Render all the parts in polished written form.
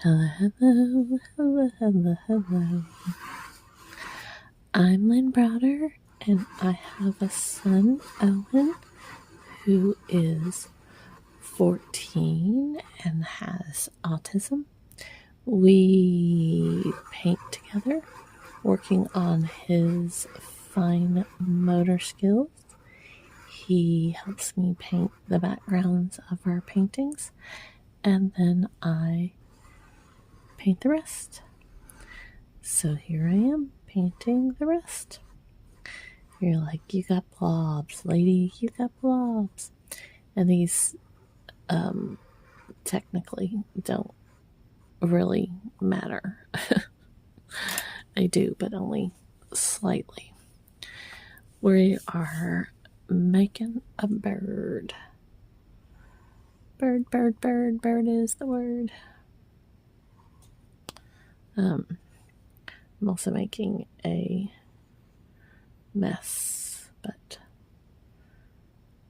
Hello, hello, hello, hello, hello. I'm Lynn Browder, and I have a son, Owen, who is 14 and has autism. We paint together, working on his fine motor skills. He helps me paint the backgrounds of our paintings, and then I paint the rest. So here I am, painting the rest. You're like, you got blobs, lady, you got blobs. And these technically don't really matter. They do, but only slightly. We are making a bird. Bird, bird, bird, bird is the word. I'm also making a mess, but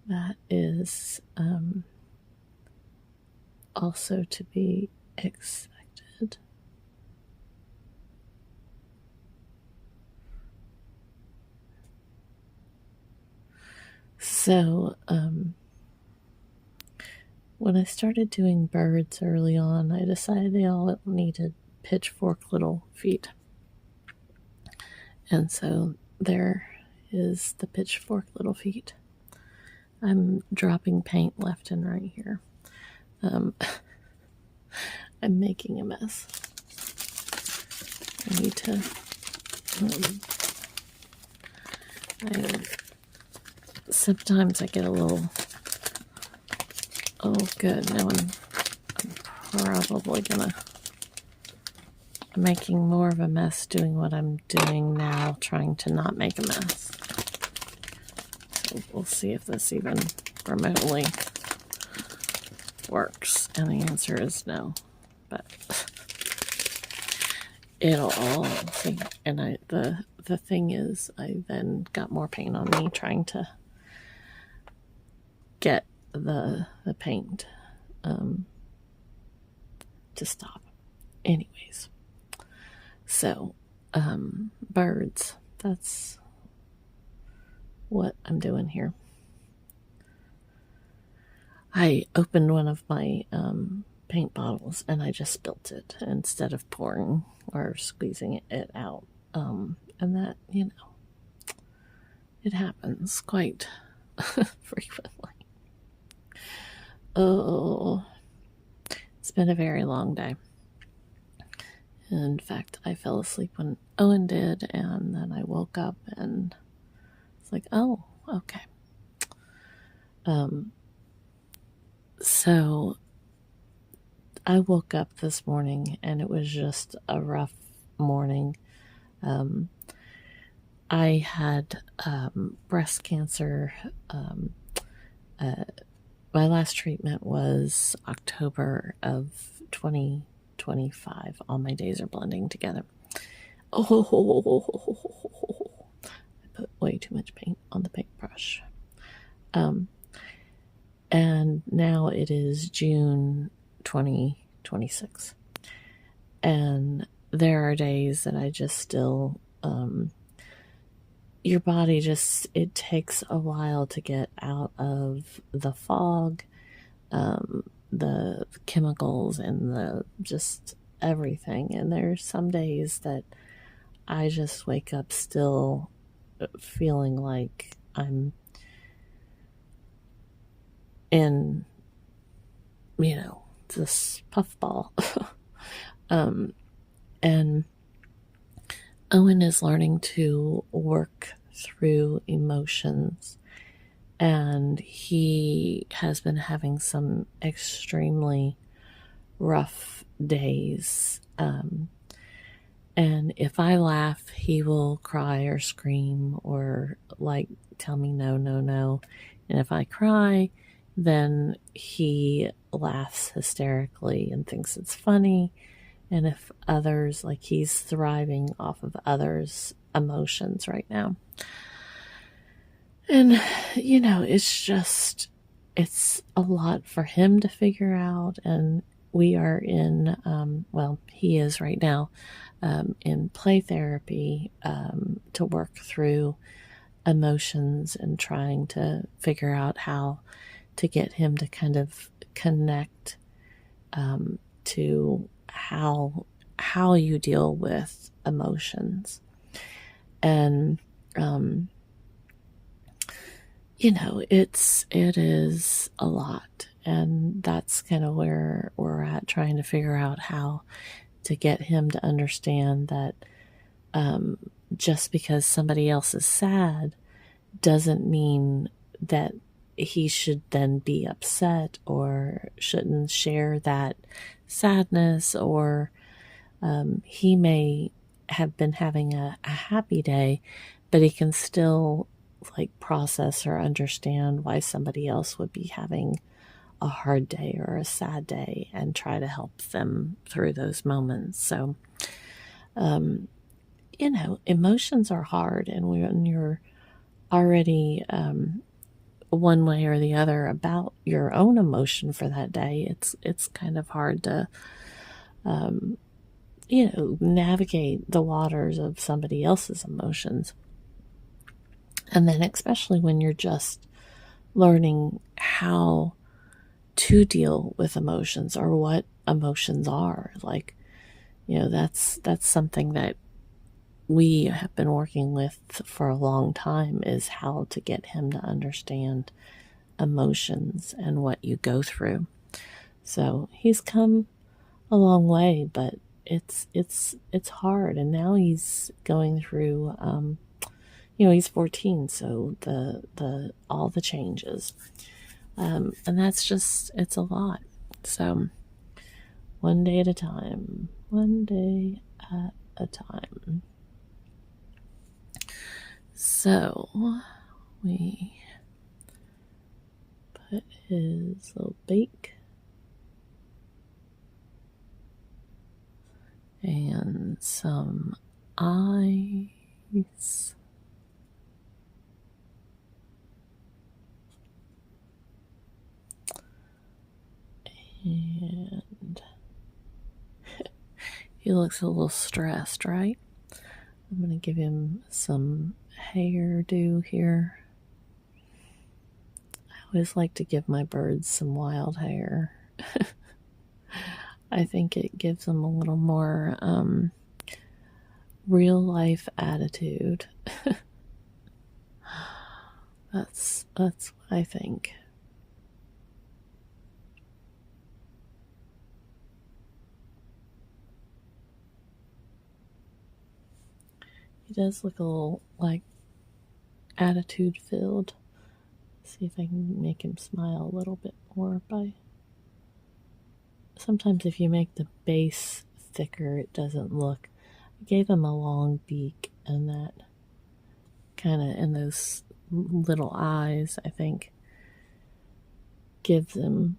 that is also to be expected. So, when I started doing birds early on, I decided they all needed pitchfork little feet. And so there is the pitchfork little feet. I'm dropping paint left and right here. I'm making a mess. I need to. Sometimes I get a little. Oh, good. Now I'm probably gonna. I'm making more of a mess doing what I'm doing now, trying to not make a mess. So we'll see if this even remotely works. And the answer is no. But it'll all see. And the thing is, I then got more paint on me trying to get the paint to stop. Anyways, so birds, that's what I'm doing here. I opened one of my paint bottles and I just spilt it instead of pouring or squeezing it out. And that, it happens quite frequently. Oh, it's been a very long day. In fact, I fell asleep when Owen did, and then I woke up and it's like, oh, okay. So I woke up this morning and it was just a rough morning. I had breast cancer. My last treatment was October of 2025. All my days are blending together. Oh, I put way too much paint on the paintbrush. And now it is June 2026. And there are days that I just still, your body just, it takes a while to get out of the fog, the chemicals and the just everything. And there's some days that I just wake up still feeling like I'm in, this puffball. And Owen is learning to work through emotions, and he has been having some extremely rough days. And if I laugh, he will cry or scream or tell me no, no, no. And if I cry, then he laughs hysterically and thinks it's funny. And if others, he's thriving off of others' emotions right now. And, it's a lot for him to figure out. And we are in, well, he is right now in play therapy to work through emotions and trying to figure out how to get him to kind of connect to how you deal with emotions. And it is a lot, and that's kind of where we're at, trying to figure out how to get him to understand that just because somebody else is sad doesn't mean that he should then be upset or shouldn't share that sadness, or he may have been having a happy day, but he can still like process or understand why somebody else would be having a hard day or a sad day and try to help them through those moments. So, emotions are hard, and when you're already one way or the other about your own emotion for that day, it's kind of hard to navigate the waters of somebody else's emotions. And then especially when you're just learning how to deal with emotions, or what emotions are. Like, that's something that we have been working with for a long time, is how to get him to understand emotions and what you go through. So he's come a long way, but it's hard. And now he's going through he's 14, so the all the changes, and that's just, it's a lot. So one day at a time, So we put his little bake and some ice. And he looks a little stressed, right? I'm going to give him some hairdo here. I always like to give my birds some wild hair. I think it gives them a little more real life attitude. That's what I think. He does look a little like attitude filled. See if I can make him smile a little bit more by. Sometimes if you make the base thicker, it doesn't look. I gave him a long beak, and that kind of, in those little eyes, I think, gives him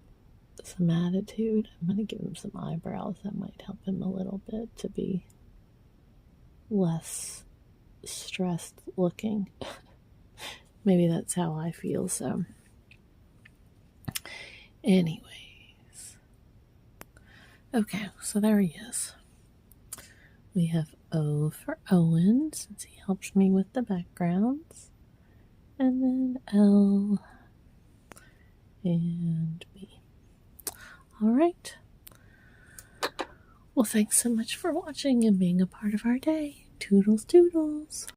some attitude. I'm going to give him some eyebrows. That might help him a little bit to be less stressed looking. Maybe that's how I feel. So anyways, okay, so there he is. We have O for Owen, since he helps me with the backgrounds, and then L and B. All right. Well, thanks so much for watching and being a part of our day. Toodles, toodles.